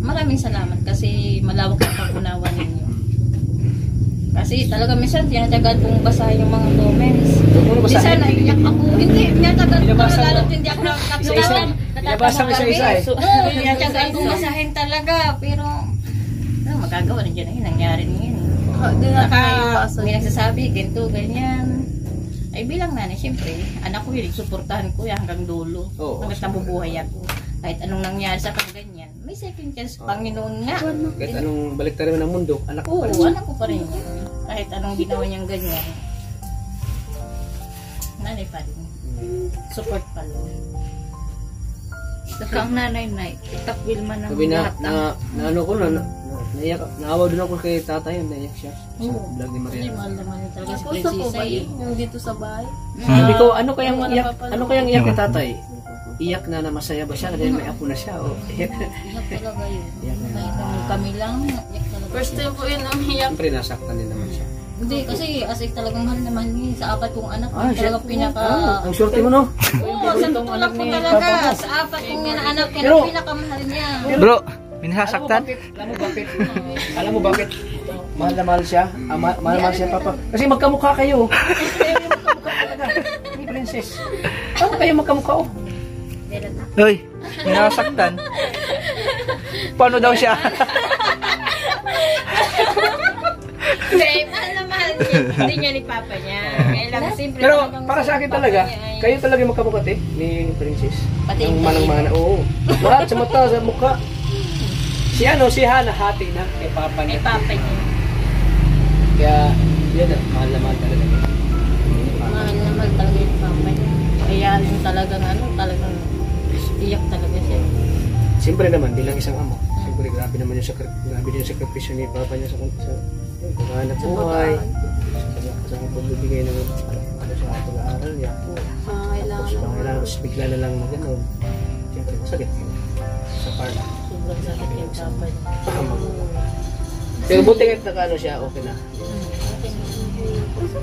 maraming salamat kasi malawak ang pag-unawa ninyo. Kasi talaga minsan tinatagal kong basahin yung mga comments. Minsan naiyak ako. Hindi, tinatagal ko talaga. Hindi ako nakakatawa. Binabasa mo isa-isa eh. Oo, tinatagal kong basahin talaga. Pero, magagawa na dyan. Nangyari niyan. May nagsasabi, ganito, ganyan. Ay bilang nanay, siyempre, anak ko yun, suportahan ko yan hanggang dulo. Hanggang nabubuhay ako. Kahit anong nangyari sa kang ganyan, may second chance, Panginoon nga. Kahit anong baliktarin mo ng mundo, anak ko pa rin. Oo, anak ko pa rin yan. Kahit anong ginawa niyang ganyan, nanay pa rin. Support pa rin. Saka ang nanay, itakwil man ang Sabi lahat ng... na ano ko na, naiyak, naawa din ako kay tatay yun, naiyak siya. Sa vlog ni Maria. Kasi mahal naman yun talaga si Tapos na po Princess ba ay. yun? Yung dito sa bahay? Sabi ko, ano kayang iyak kay tatay? Iyak na masaya ba siya dahil may apo na siya? O iyak Iyak talaga yun. Iyak na. Kahit nung kami lang, iyak talaga. First time po yun umiyak. Siyempre, nasaktan din naman siya. Hindi, kasi asik talagang mahal naman yun. Sa apat kong anak, siya. talaga pinaka... Ang swerte mo, no? Oo, sa tulak ko talaga. Sa apat kong anak, yan Pero- ang pinakamahal niya. Bro, may nasasaktan? Alam mo bakit? Alam mo bakit? Mahal na mahal siya. Mahal siya, papa. Kasi magkamukha kayo. Magkamukha talaga. Ni Princess. Paano kayo magkamukha, oh? Hoy, may nasasaktan. Paano daw siya? Hindi, mahal na mahal niya. Hindi niya ni Papa niya. Kaya lang, simple Pero talagang para sa akin Papa talaga, niya ay- kayo talaga magkamukha ni Princess. Pati Ang yung manang-mana. Oo. Lahat sa mata, sa mukha. Si Hana hati na kay Papa Ay, niya. Papa niya. Kaya, yun na, mahal na mahal talaga niya. Mahal na mahal talaga yung Papa niya. Kaya rin talagang talagang iyak talaga siya. Siyempre naman, bilang isang amo. Siyempre, grabe naman yung sakripisyo ni Papa niya sa paghahanap buhay. Sa pagbibigay ng sa pag-aaral niya. Kailangan Tapos kailangan bigla na lang na gano'n. Siyempre, masakit yun. Sa part. Sobrang sakit yung Papa niya. Pero buti kahit nakaano siya, okay na.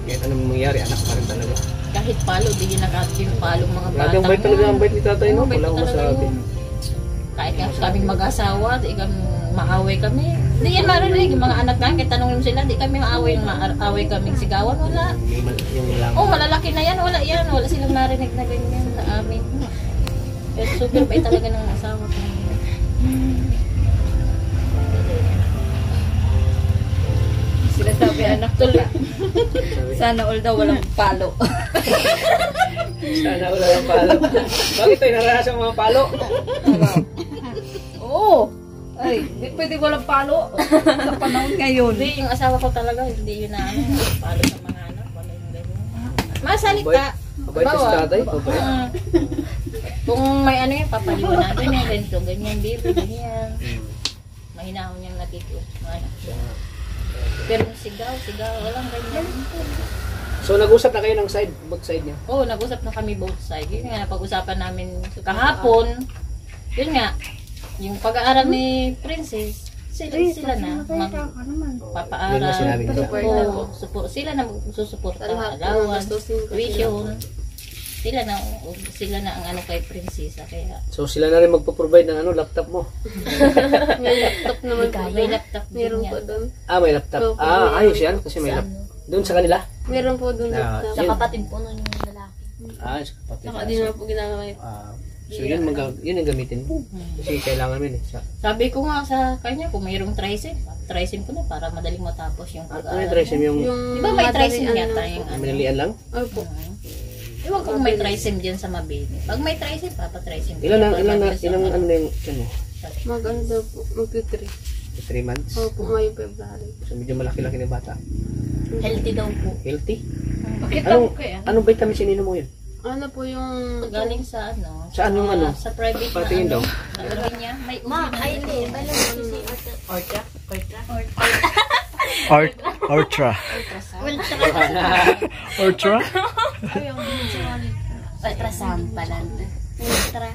Kahit anong mangyari, anak pa rin talaga. Kahit palo, di ginagatin yung palo mga bata. Grabe ang bait talaga, ang bait ni tatay, no? Bait Wala akong talaga masabi. yun. Kahit nga kaming mag-asawa, di kami maaway kami. Di yan marinig, yung mga anak namin, kahit tanongin mo sila, di kami maaway, maaway kaming sigawan, wala. Yung lang. Oh, malalaki na yan, wala yan, wala silang narinig na ganyan sa amin. Pero super bait talaga ng asawa ko. Sinasabi anak tuloy. Sana all daw walang palo. Sana wala ng palo. Bakit tayo naranasan mga palo? Oo. Ay, di pwede walang palo sa panahon ngayon. Hindi, yung asawa ko talaga, hindi yun na palo sa mga anak, wala yung ganyan. Masalita. Mabait si tatay? Mabait. Kung may ano yun, papaliwanagan niya, ganito, ganyan, baby, ganyan. Mahinahon niyang natitiyo. Pero yung sigaw, walang ganyan. So nag-usap na kayo ng both side niya? Oo, nag-usap na kami both side. Yun nga, napag-usapan namin kahapon. Yun nga, yung pag-aaral ni Princess, sila na magpapaaral. Yun na sinabi nila. Oo, sila na magsusuporta, allowance, tuition. Sila na ang ano kay Princesa. Kaya So sila na rin magpo-provide ng laptop mo? May laptop naman po. may laptop din Meron yan. po doon. May laptop. Ayos yan kasi may Sa laptop. Doon sa kanila? Meron po doon Ah, laptop. Sa kapatid po nun yung lalaki. Sa kapatid. Saka di naman po ginagawa yun. So yun ang gamitin mo. Kasi kailangan mo yun. Sabi ko nga sa kanya, kung mayroong trisim ko na para madaling matapos yung Ano yung pag-aaral. trisim yung Di ba may trisim madaling yata yung ano? manilian lang? Opo. Ewan ko kung may trisim dyan sa Mabini. Pag may trisim, papatrisim. Ilang ano na yung yan mo? Mag-ano daw po, mag-3. 3 months? Opo, ngayon February. So medyo malaki-laki na bata. Healthy daw po. Healthy? Bakit Anong, ako kaya? anong vitamin sinino mo yun? Ano po yung... Galing sa ano? Saan yung ano? Sa private Patingin na daw. ano. Sa labi niya. May ay hindi. Ortra. Ortra? Ultrasound pala. Ultra.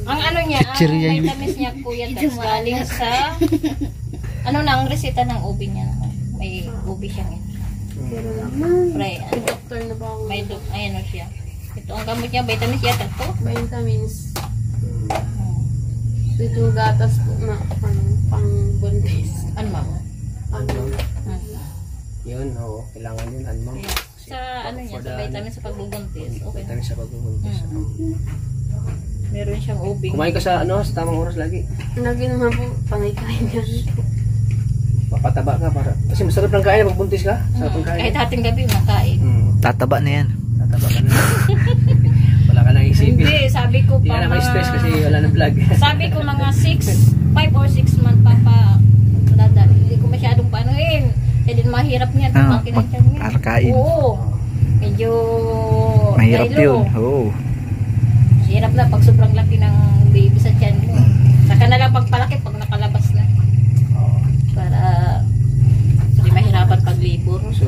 Ang ano niya, ang Chichirya yun. vitamins niya kuya galing sa ano na ang reseta ng ubi niya. May ubi siya ngayon. Pre, ano, Doctor na ba ako? may ayan o siya. Ito ang gamot niya, vitamins yata to. Vitamins. Ito gatas po na pang buntis. Ano ma'am? Ano? Yun, oo. Kailangan yun. Ano mo? Sa ano niya, sa vitamins sa pagbubuntis. Okay na. Vitamin sa pagbubuntis. Meron siyang ubing. Kumain ka sa sa tamang oras lagi. Lagi naman po, pangay-kain yan. Papataba ka para. Kasi masarap ng kain pag buntis ka. Sarap ng kain. Kahit hating gabi, makain. Tataba na yan. Tataba ka na. Wala ka nang isipin. Hindi, sabi ko Hindi pa ka na ma-stress kasi wala nang vlog. sabi ko mga 5 or 6 month pa dada. Hindi ko masyadong panuin. Kaya din mahirap niya. Pagkinansyan niya. Arkain. Oo. Medyo Mahirap dahilo. yun. Oo. Hirap na pag sobrang laki ng baby sa tiyan mo. Saka na lang pagpalaki pag nakalabas na. Para hindi mahirapan paglibor. So,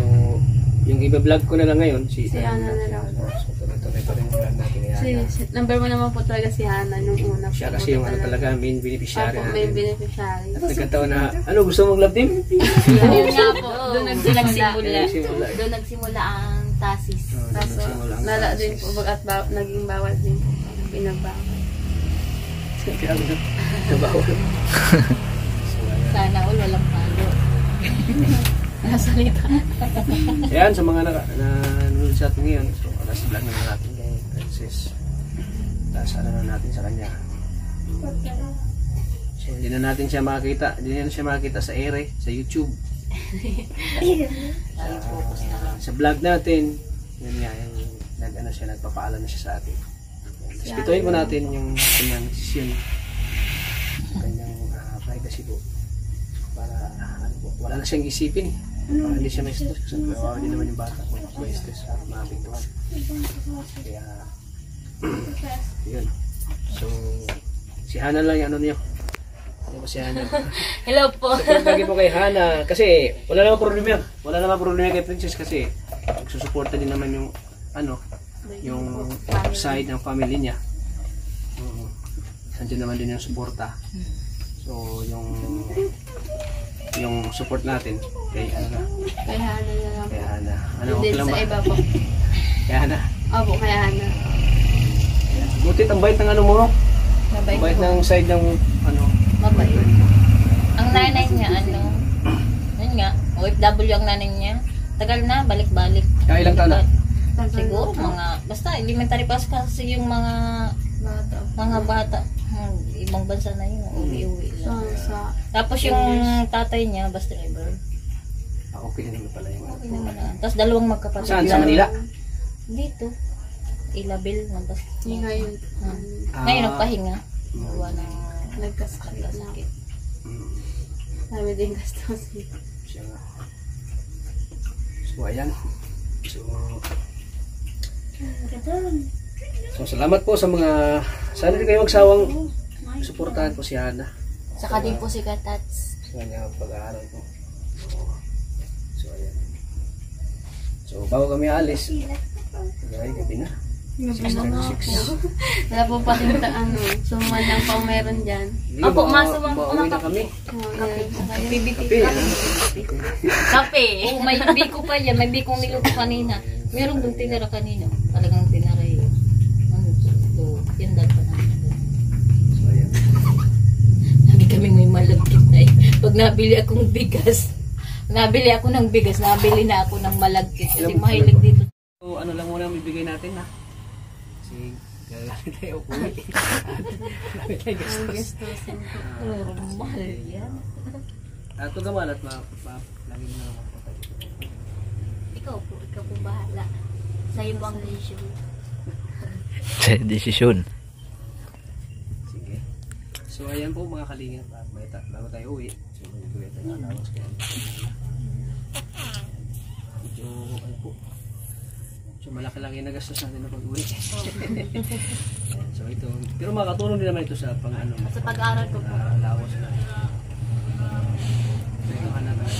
yung iba-vlog ko na lang ngayon, Si Hana na lang po. So, tuloy-tuloy pa rin yung vlog natin ni Hana. Number 1 naman po talaga si Hana nung una. Siya kasi yung ano talaga, main beneficiary Opo, may natin. beneficiary. At nagkataon na, ano gusto mong love team? Yun nga po, doon Nagsimula. Doon nagsimula ang tasis. Kaso, nagsimula ang lala din tasis. po, bagat naging bawal din po. Pinagbawal. Kaya ano, nabawal. Sana all walang palo. Nasalita. Ayan, sa mga nanonood sa atin ngayon, so last vlog na natin kay Princess. Tapos ano na natin sa kanya. So hindi na natin siya makakita, hindi na siya makakita sa ere, sa YouTube. Sa vlog natin, yun nga, nagpapaalam na siya sa atin. Respetuhin po natin yung kanyang desisyon, kanyang privacy po. Para wala na siyang isipin. Para hindi siya may stress. Kasi hindi naman yung bata kung may stress sa mga pintuan. Kaya, yun. So, si Hana lang yung ano niyo. Ano ba si Hana? Hello po. Support lagi po kay Hana. Kasi wala naman problema. Wala naman problema kay Princess kasi nagsusuporta din naman yung yung side ng family niya. Nandiyan naman din yung suporta. So, yung support natin kay ano na? Kay Hana na lang. Kay Hana. Ano, Hindi okay lang sa ba? iba po. Kay Hana. Opo, kay Hana. Butit ang bait ng ano mo. Mabait Ang bait po. ng side ng ano. Mabait. Ang nanay niya, yun nga, OFW ang nanay niya. Tagal na, balik-balik. Kaya ilang taon na? Siguro, basta elementary pass kasi yung mga bata. Ibang bansa na yun, uwi-uwi lang. Tapos yung tatay niya, bus driver. Okay na naman pala yung Okay naman na. Tapos dalawang magkapatid. Saan? Sa Manila? Dito. Ilabil ng bus. Ngayon, Ngayon nagpahinga. Gawa ng nagkasakit na. sakit. Sabi din gastosin. Siya nga. So, ayan. So, salamat po sa mga... Sana din kayo magsawang suportahan po si Hana. Saka din po si Katats. Sa kanyang pag-aaral po. So, ayan. So, bago kami alis, ay, gabi na. 6:36. Wala po pa rin suman lang pa meron dyan. Opo, masuwang Pauwi na kami. Kape. Kape. Oh, may biko pa yan. May bikong niluto kanina. Meron doon tinira kanina. Talagang tinira yun. Ano ito? Pindal pa namin. So, ayan. Sabi kami may malagkit na eh. Pag nabili akong bigas, nabili ako ng bigas, nabili na ako ng malagkit. Kasi mahilig dito. So, ano lang muna bibigay natin na. Kasi, gagawin tayo uwi. Gagawin tayo gastos. Mahal yan. Ito naman at lagi mo na mapunta dito. Ikaw po bahala. Sa'yo po ang decision. Sa desisyon. Sige. So, ayan po mga kalingap. Bago tayo uwi. So, bibigay tayo ng allowance kaya. Medyo, ano po. So, malaki lang yung nagastos natin na pag-uwi. So, ito. Pero makatulong din naman ito sa pang ano. Sa pag-aaral ko po. Allowance na. So, ito ka na tayo.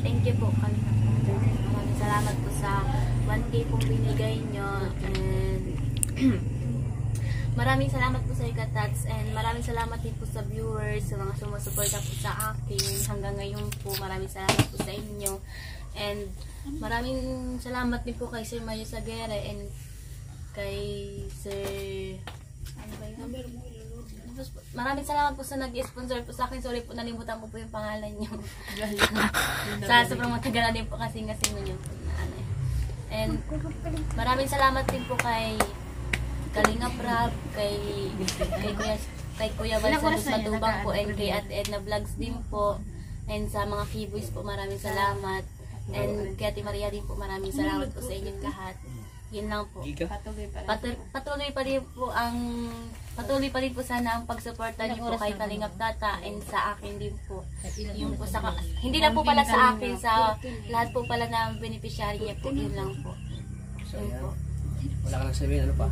Thank you po. Maraming salamat po sa 1K pong binigay nyo. And maraming salamat po sa Katats. And maraming salamat din po sa viewers, sa mga sumusuporta po sa akin. Hanggang ngayon po, maraming salamat po sa inyo. And maraming salamat din po kay Sir Mario Sagere and kay Sir... Ano ba yung number mo? Maraming salamat po sa nag-sponsor po sa akin. Sorry po, nalimutan ko po yung pangalan niyo. Sa sobrang matagal na din po kasi nyo po na ano. And maraming salamat din po kay Kalinga Prab, kay Kuya Valsaros Matubang po, and kay Ate Edna Vlogs din po. And sa mga keyboys po, maraming salamat. And kay Ate Maria din po, maraming salamat po sa inyong lahat. Yun lang po. Patuloy pa rin po sana ang pagsuporta niyo po kay Kalingap Tata and sa akin din po. Yung po sa, hindi na po pala sa akin, sa lahat po pala ng beneficiary niya po. Yun lang po. Yun po. Wala ka lang sabihin, ano pa?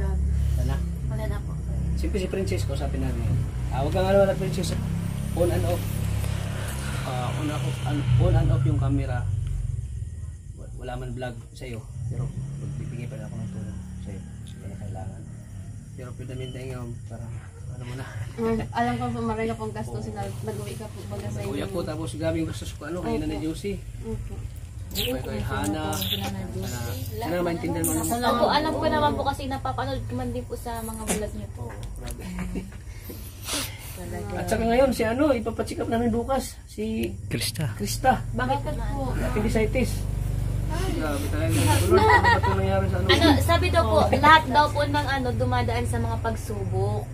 Wala. Wala na po. Siyempre si Princess, kausapin namin yan. Huwag kang ano na Princess, on and off. On and off yung camera. Wala man vlog sa'yo, pero magbibigay pa rin ako ng tulong sa'yo. Hindi na kailangan. Pero pinamin tayo ngayon, parang ano mo na. Alam ko po marami pong gastosin na nag-uwi ka po baga sa inyo. Nag-uwi ako, tapos gaming gastos ko, ano, kayo na ni Josie. Kay Hana. Sana na maintindihan mo naman. Opo, alam ko naman po kasi napapanood ko man din po sa mga vlog niyo po. At saka ngayon, si ano, ipapacheck up namin bukas. Si Krista. Bakit po? Appendicitis. Grabe tayo. Ano ba nangyari sa ano? Sabi daw po, lahat daw po ng dumadaan sa mga pagsubok.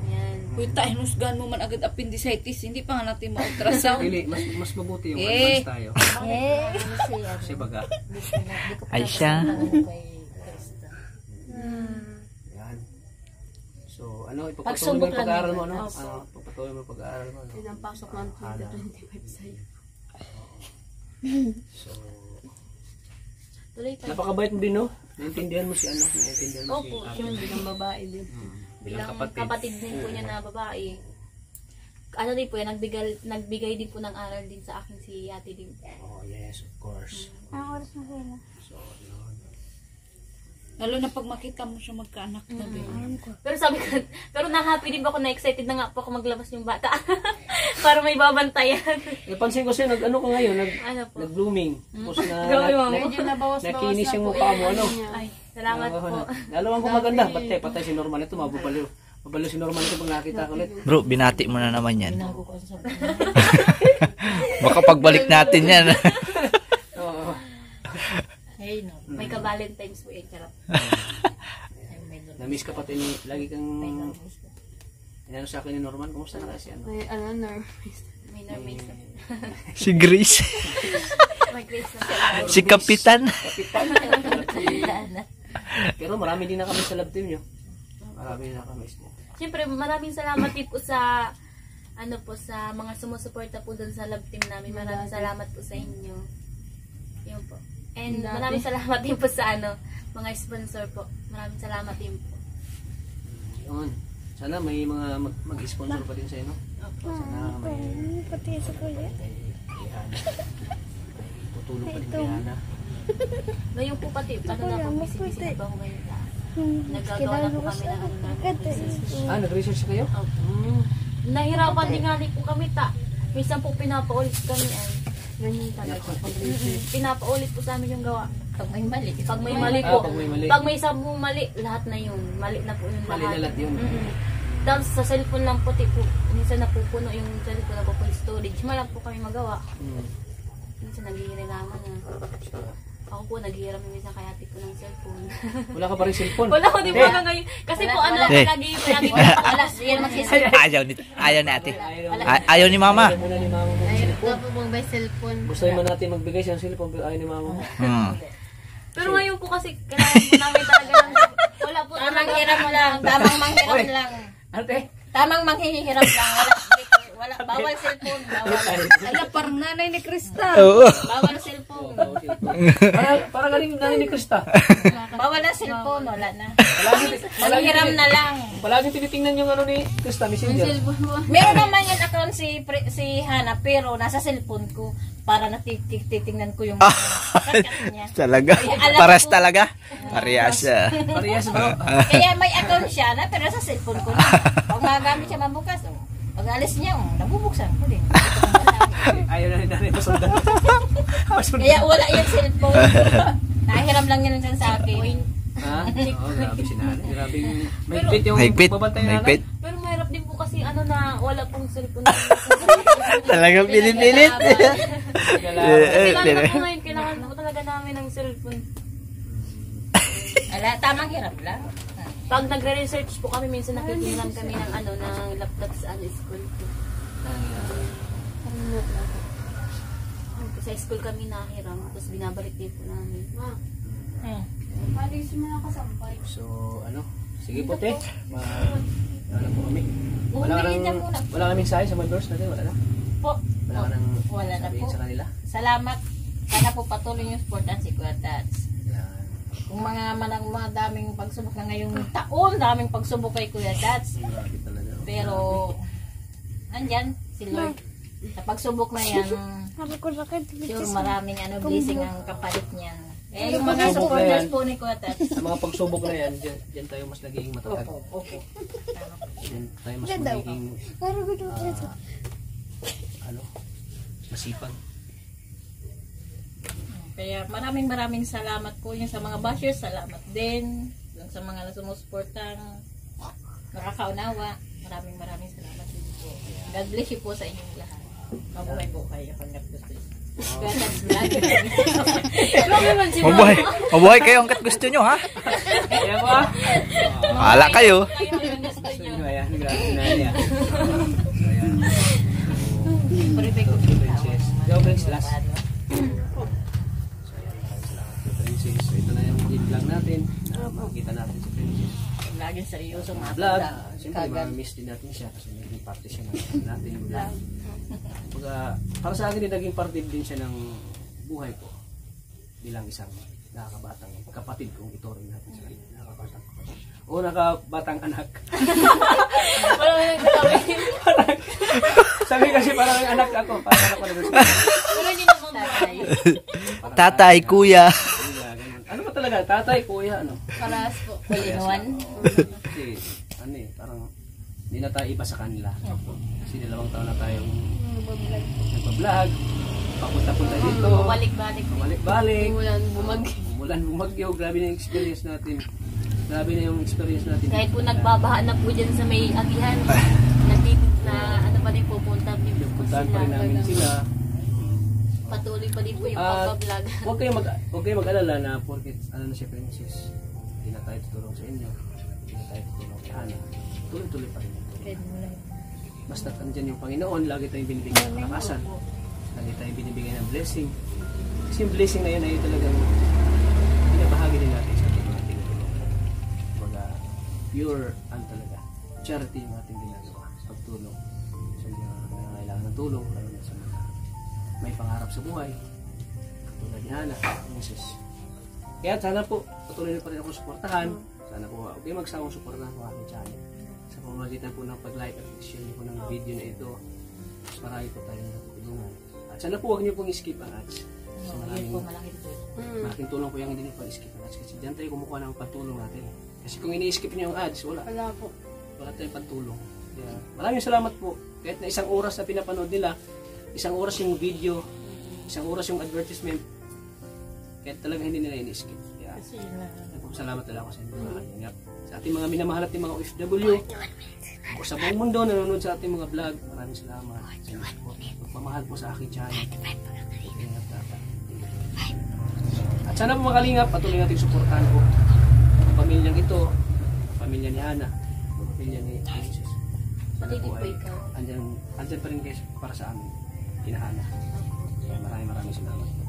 Yan. Kuya tayo, nusgan mo man agad appendicitis. Hindi pa nga natin ma-ultrasound. Pili, mas mabuti yung Eh. advance tayo. Kasi baga. Ay siya. Yan. So, ano, ipagpatuloy mo Pagsubok yung lang pag-aaral yun. mo, no? Ipagpatuloy mo yung pag-aaral mo, no? Yun ang pasok ng 2025 sa'yo. So, Tuloy tayo. napakabait mo din, no? Naintindihan mo si ano, naintindihan mo si Opo, ate. Yun, bilang babae din. Bilang Bilang kapatid din po niya na babae. Ano din po yan, nagbigay din po ng aral din sa akin si ate din. Oh, yes, of course. So, yun. Lalo na pag makita mo siya magkaanak na din. Pero sabi ko, pero na-happy din ba ako, na-excited na nga po ako maglabas yung bata. Para may babantayan. Pansin ko sa'yo, nag-ano ka ngayon, Ano po? nag-blooming. Tapos Grabe, mama. Medyo nabawas-bawas nakinis na yung po mukha mo, ano? Ay, salamat po. Dalawang ko maganda. Patay si Norman ito, mababaliw. Mabaliw si Norman ito pag nakita ko ulit. Bro, binati mo na naman yan. Binago ko sa Baka pagbalik natin yan. Oo. Hey, no. May ka-Valentine's po yan, charot. Na-miss ka pati ni, lagi kang, inano sa akin ni Norman, kumusta na kasi ano? May nervous. May nervous na. Si Grace. May grace na siya. Si Kapitan. Pero marami din na kami sa love team nyo. Marami din na kami. Siyempre, maraming salamat din po sa ano po, sa mga sumusuporta po doon sa love team namin. Maraming salamat po sa inyo. Yun po. And maraming salamat din po sa ano, mga sponsor po. Maraming salamat din po. Yun. Sana may mga mag-sponsor pa din sa'yo, no? Sana may... Pati sa kuya. Tutulong pa din kay Hana. Ngayon po pati, ano na po, busy-busy na po ako ngayon na. Nagagawa na po kami ng ano namin. Nag-research kayo? Nahirapan din nga po kami ta. Minsan po pinapaulit kami ay. Ganyan talaga. Pinapaulit po sa amin yung gawa. Pag may mali. Pag may mali po. Pag may mali. Pag may sabong mali, lahat na yun. Mali na po yung lahat. Mali na lahat yun. Tapos sa cellphone lang po, minsan napupuno yung cellphone na po full storage. Malang po kami magawa. Minsan naghihiraman na. Ako po naghihiram minsan kaya ko ng cellphone. Wala ka pa rin cellphone? Wala ko, di ba na ngayon? Kasi po ano, lagi Alas, yan magsisip. Ayaw ni ate. Ayaw ni mama. Ayaw muna ni mama mo. Ayun na po bang by cellphone. Gusto naman natin magbigay siyang cellphone pero ayaw ni mama mo. Pero ngayon po kasi kailangan po namin talaga ng wala po Tamang hiram lang. Tamang manghiram lang. Ate? Tamang manghihiram lang. Wala. Bawal cellphone. Bawal. Ala, parang nanay ni Krista. Oo. Bawal cellphone. Para galing nanin ni Krista. Bawal na cellphone. Wala na. Palagi Manghiram na lang. Palagi tinitingnan yung ano ni Krista, messenger. Meron naman yung account si Hana pero nasa cellphone ko para titingnan ko yung niya. Talaga. Paras talaga. Parehas siya. Parehas bro. Kaya may account siya na pero sa cellphone ko na. Pag magamit siya mabukas, pag alis niya, nabubuksan ko din. Ayaw na rin natin masundan. Kaya wala yung cellphone. Nahiram lang yun sa akin. Ha? Oo, grabe si nanay. Grabe yung mahigpit yung Mahigpit. babantay na Mahigpit. Pero mahirap din po kasi ano na wala pong cellphone. Talagang pinipilit. Kailangan po ngayon, kailangan po talaga namin ng cellphone. Wala, tamang hirap lang. Pag nagre-research po kami, minsan nakikinig kami ng ano, ng laptop sa school po. Sa school kami nahiram, tapos binabalik din po namin. So, ano? Sige po, te. Wala po kami. Wala kaming sayo sa members natin. Wala na. Po. Wala ka nang Wala na sabihin po. sa kanila. Salamat. Sana po patuloy yung supportan si Kuya Tats. Yan. Kung mga daming pagsubok na ngayong taon, daming pagsubok kay Kuya Tats. Grabe talaga. Pero, andyan, si Lord. Sa pagsubok na yan, sure maraming blessing ang kapalit niyan. Eh, yung mga pagsubok na yan, supporters po ni Kuya Tats. Sa mga pagsubok na yan, dyan tayo mas nagiging matatag. Opo. Dyan tayo mas magiging masipag. Kaya maraming salamat po yung sa mga bashers. Salamat din sa mga sumusuportang nakakaunawa. Maraming salamat din po. God bless you po sa inyong lahat. Mabuhay po kayo. Hanggang gusto. Grabe man si Mabuhay. Mabuhay kayo hanggat gusto nyo, ha? Kaya po ah. Mahala kayo. Ayan, grabe na niya. Perfect ko Princess. Go, Princess. Last. Princess. So, ito na yung vlog natin. Makikita natin si Princess. Laging seryoso mga Vlog. pagda. Siyempre, ma-miss din natin siya kasi naging parte siya natin yung vlog. Para sa akin, naging parte din siya ng buhay ko bilang isang nakakabatang kapatid kong ito rin natin sa kanya. Nakakabatang kapatid. O nakabatang anak. Wala mo nagsasabi. Sabi kasi parang ang anak ako. Parang anak ko na gusto. Pero hindi naman tatay. Tatay, kuya. Kuya, ganun. Ano ba talaga? Tatay, kuya, ano? Parehas po. Kulinoan. Kasi, ano eh, parang hindi na tayo iba sa kanila. Kasi 2 taon na tayong nagpa-vlog. Papunta-punta dito. Balik-balik. Balik-balik. Umulan, bumagyo. Grabe na yung experience natin. Grabe na yung experience natin. Kahit po nagbabaha na po dyan sa may agihan, nagtitig na ano pa din pupunta din po Puntahan pa rin namin sila. Patuloy pa din po yung pagbablog. Huwag kayong mag-alala na porket ano na siya Princess. Hindi na tayo tutulong sa inyo. Hindi na tayo tutulong kay Ana. Tuloy-tuloy pa rin. Basta andyan yung Panginoon, lagi tayong binibigyan ng kalakasan. Lagi tayong binibigyan ng blessing. Kasi yung blessing na yun ay talagang binabahagi din natin sa ating mga tinutulong. Kumbaga, pure talaga. Charity yung ating ginagawa. Pagtulong sa mga nangangailangan ng tulong, lalo na sa mga may pangarap sa buhay. Katulad ni Hana, Moses. Kaya sana po, patuloy na pa rin ako suportahan. Sana po, okay magsawang suportahan po aking channel. Sa pamamagitan po ng pag-like at share niyo po ng video na ito, mas marami po tayong natutulungan. At sana po, huwag niyo pong i-skip ang ads. Kasi malaking tulong po yung hindi niyo pa-skip ang ads. Kasi diyan tayo kumukuha ng pantulong natin. Kasi kung ini-skip niyo yung ads, wala po. Wala tayong pantulong. Kaya, maraming salamat po. Kahit na 1 oras na pinapanood nila, 1 oras yung video, 1 oras yung advertisement, kahit talaga hindi nila ini-skip. Kaya, salamat talaga ako sa inyo mga kalingap. Sa ating mga minamahal at mga OFW, o sa buong mundo nanonood sa ating mga vlog, maraming salamat sa inyo support. Magpamahal po sa aking channel. At sana po mga kalingap, patuloy natin suportahan po ang pamilyang ito, pamilya ni Hana, pamilya ni Jesus. Sana po ay andyan pa rin kayo para sa amin, kinahana. Kaya maraming salamat po.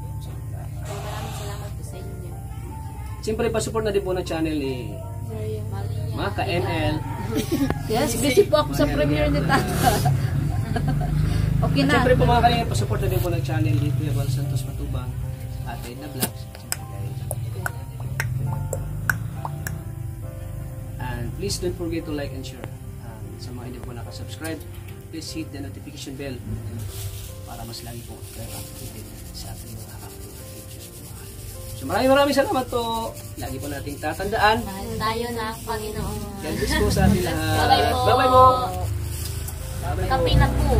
Maraming salamat po sa inyo. Siyempre, pa-support na din po ng channel ni Maka ML. Yes, busy po ako sa premiere ni Tata. Okay At na. siyempre po mga kalingap, pa-support na din po ng channel ni Kuya Val Santos Matubang, Ate na Vlogs. And please don't forget to like and share. Sa mga hindi po nakasubscribe, please hit the notification bell para mas lagi po kayo updated sa ating mga upload videos. So maraming salamat po. Lagi po nating tatandaan. Mahal tayo na, Panginoon. God bless po sa ating lahat. Bye-bye po. Bye-bye po. Kape na po.